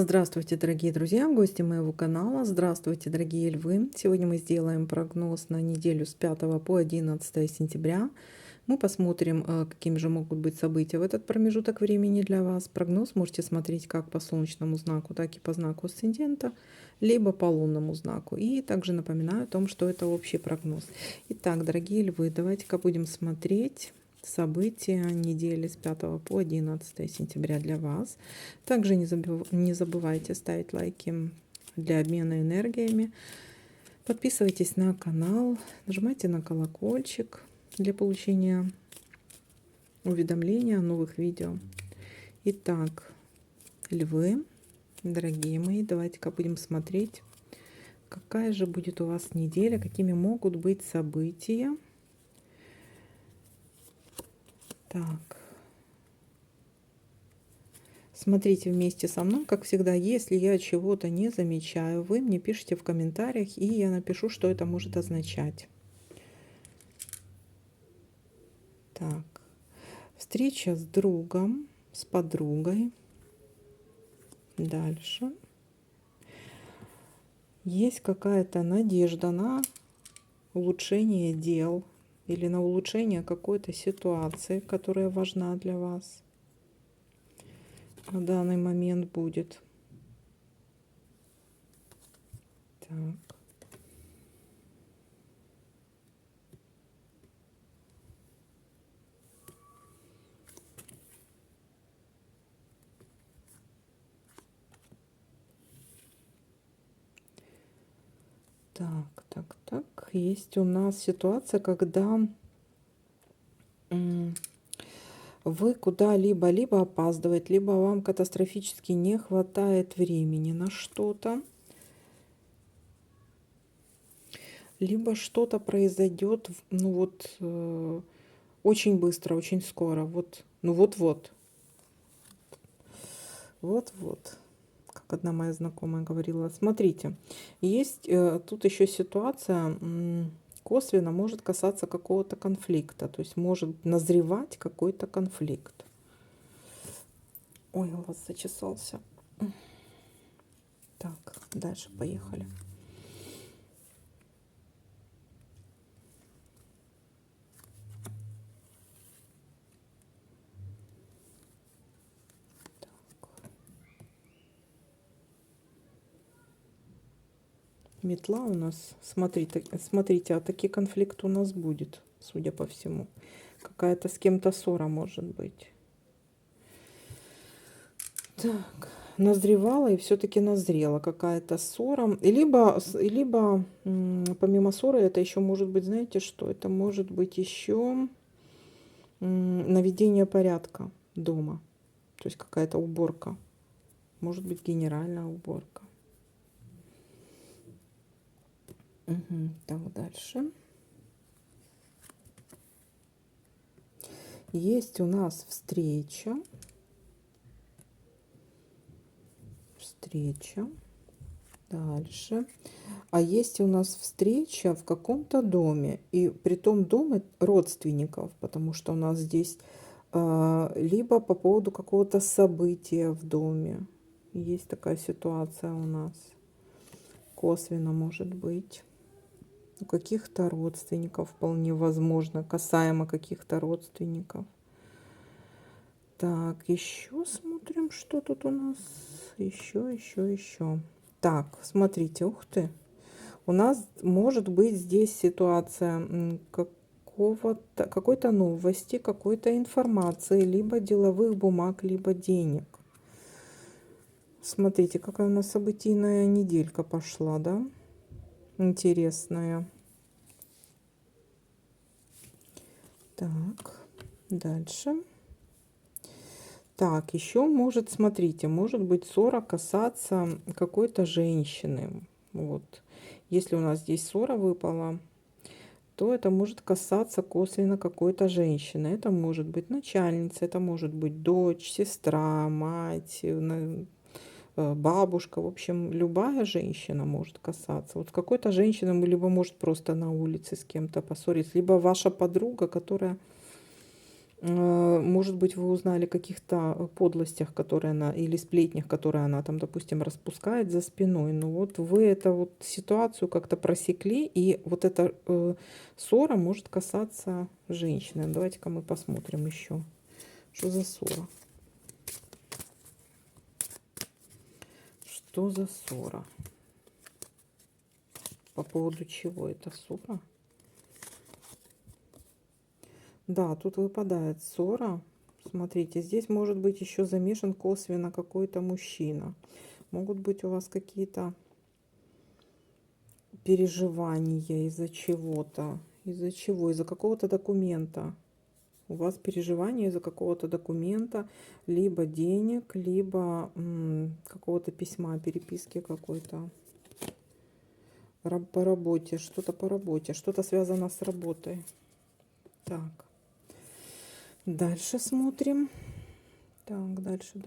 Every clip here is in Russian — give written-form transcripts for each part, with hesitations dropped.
Здравствуйте, дорогие друзья, гости моего канала. Здравствуйте, дорогие львы. Сегодня мы сделаем прогноз на неделю с 5 по 11 сентября. Мы посмотрим, какими же могут быть события в этот промежуток времени для вас. Прогноз можете смотреть как по солнечному знаку, так и по знаку асцендента, либо по лунному знаку. И также напоминаю о том, что это общий прогноз. Итак, дорогие львы, давайте-ка будем смотреть события недели с 5 по 11 сентября для вас. Также не забывайте ставить лайки для обмена энергиями. Подписывайтесь на канал, нажимайте на колокольчик для получения уведомления о новых видео. Итак, львы, дорогие мои, давайте-ка будем смотреть, какая же будет у вас неделя, какими могут быть события. Так. Смотрите вместе со мной, как всегда, если я чего-то не замечаю, вы мне пишите в комментариях, и я напишу, что это может означать. Так, встреча с другом, с подругой. Дальше. Есть какая-то надежда на улучшение дел или на улучшение какой-то ситуации, которая важна для вас на данный момент будет. Так. Так. Есть у нас ситуация, когда вы куда-либо либо опаздываете, либо вам катастрофически не хватает времени на что-то, либо что-то произойдет, ну вот, очень быстро, очень скоро, вот, ну вот-вот, вот-вот, как одна моя знакомая говорила. Смотрите, есть тут еще ситуация, косвенно может касаться какого-то конфликта, то есть может назревать какой-то конфликт. Ой, глаз зачесался. Так, дальше поехали. Метла у нас, смотрите, а такие конфликты у нас будет, судя по всему. Какая-то с кем-то ссора может быть. Так, назревала и все-таки назрела какая-то ссора. Либо помимо ссоры это еще может быть, знаете что? Это может быть еще наведение порядка дома. То есть какая-то уборка. Может быть генеральная уборка. Угу. Так, дальше. Есть у нас встреча. Дальше. А есть у нас встреча в каком-то доме. И при том доме родственников. Потому что у нас здесь либо по поводу какого-то события в доме. Есть такая ситуация у нас. Косвенно может быть. У каких-то родственников вполне возможно. Касаемо каких-то родственников. Так, еще смотрим, что тут у нас. Еще. Так, смотрите, ух ты. У нас может быть здесь ситуация какой-то новости, какой-то информации, либо деловых бумаг, либо денег. Смотрите, какая у нас событийная неделька пошла, да? Интересная. Так, дальше. Так, еще может, смотрите, может быть ссора касаться какой-то женщины. Вот. Если у нас здесь ссора выпала, то это может касаться косвенно какой-то женщины. Это может быть начальница, это может быть дочь, сестра, мать, бабушка. В общем, любая женщина может касаться. Вот какой-то женщиной, либо может просто на улице с кем-то поссориться, либо ваша подруга, которая Может быть, вы узнали о каких-то подлостях, которые она, или сплетнях, которые она там, допустим, распускает за спиной. Но вот вы эту вот ситуацию как-то просекли, и вот эта ссора может касаться женщины. Давайте-ка мы посмотрим еще, что за ссора. Что за ссора? По поводу чего эта ссора? Да, тут выпадает ссора. Смотрите, здесь может быть еще замешан косвенно какой-то мужчина. Могут быть у вас какие-то переживания из-за чего-то. Из-за чего? Из-за какого-то документа. У вас переживания из-за какого-то документа, либо денег, либо какого-то письма, переписки какой-то. По работе, что-то по работе, что-то связано с работой. Так. Дальше смотрим. Так, дальше.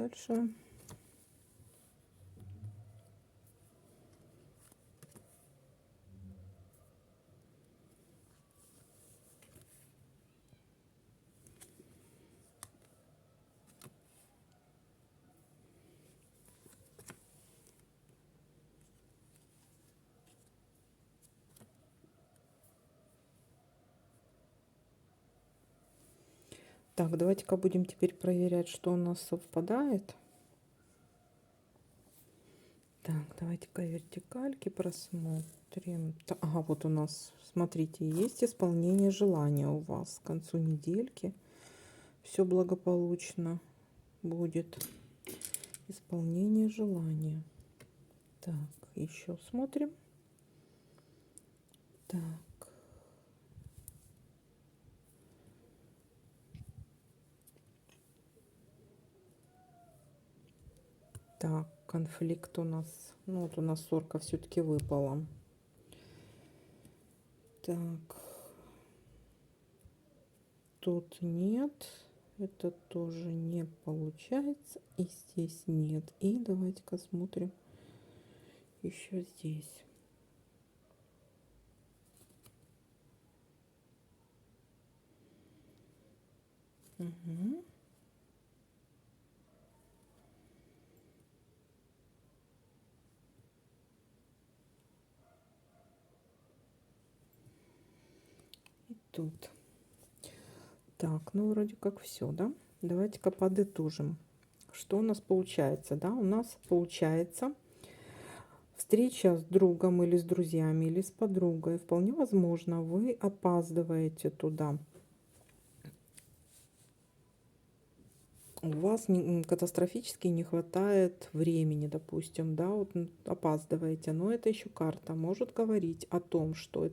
Так, давайте-ка будем теперь проверять, что у нас совпадает. Так, давайте-ка вертикальки просмотрим. Ага, вот у нас, смотрите, есть исполнение желания у вас к концу недельки. Все благополучно будет. Исполнение желания. Так, еще смотрим. Так. Так, конфликт у нас. Ну, вот у нас ссорка все-таки выпала. Так. Тут нет. Это тоже не получается. И здесь нет. И давайте-ка смотрим еще здесь. Угу. И тут. Так, ну вроде как все, да? Давайте-ка подытожим. Что у нас получается, да? У нас получается встреча с другом или с друзьями, или с подругой. Вполне возможно, вы опаздываете туда. У вас катастрофически не хватает времени, допустим, да, вот опаздываете, но это еще карта может говорить о том, что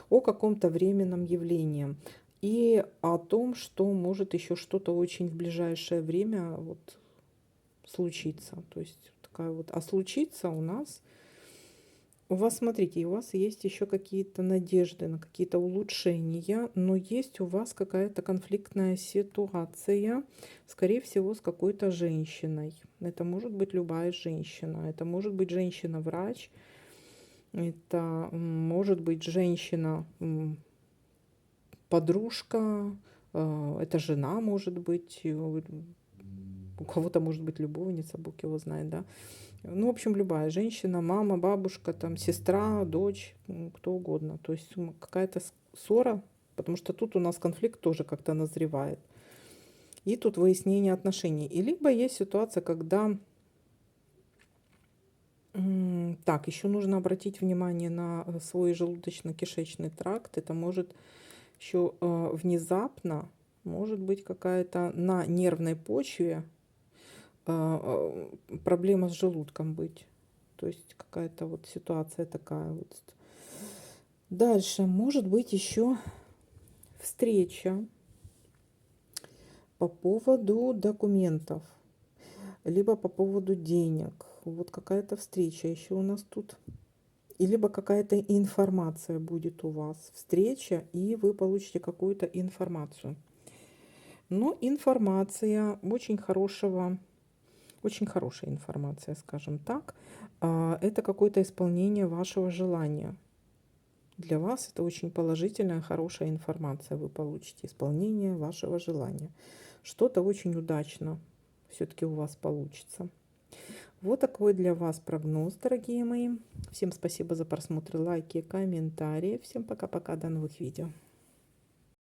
о каком-то временном явлении и о том, что может еще что-то очень в ближайшее время вот случиться. То есть такая вот, а случится у нас. У вас, смотрите, у вас есть еще какие-то надежды на какие-то улучшения, но есть у вас какая-то конфликтная ситуация, скорее всего, с какой-то женщиной. Это может быть любая женщина, это может быть женщина-врач, это может быть женщина-подружка, это жена может быть, у кого-то может быть любовница, Бог его знает, да. Ну, в общем, любая женщина, мама, бабушка, там, сестра, дочь, кто угодно. То есть какая-то ссора, потому что тут у нас конфликт тоже как-то назревает. И тут выяснение отношений. И либо есть ситуация, когда... Так, еще нужно обратить внимание на свой желудочно-кишечный тракт. Это может еще внезапно, может быть какая-то на нервной почве проблема с желудком быть. То есть какая-то вот ситуация такая вот. Дальше может быть еще встреча по поводу документов, либо по поводу денег. Вот какая-то встреча еще у нас тут. И либо какая-то информация будет у вас. Встреча, и вы получите какую-то информацию. Но информация очень хорошая информация, скажем так. Это какое-то исполнение вашего желания. Для вас это очень положительная, хорошая информация. Вы получите исполнение вашего желания. Что-то очень удачно все-таки у вас получится. Вот такой для вас прогноз, дорогие мои. Всем спасибо за просмотр, лайки, комментарии. Всем пока-пока, до новых видео.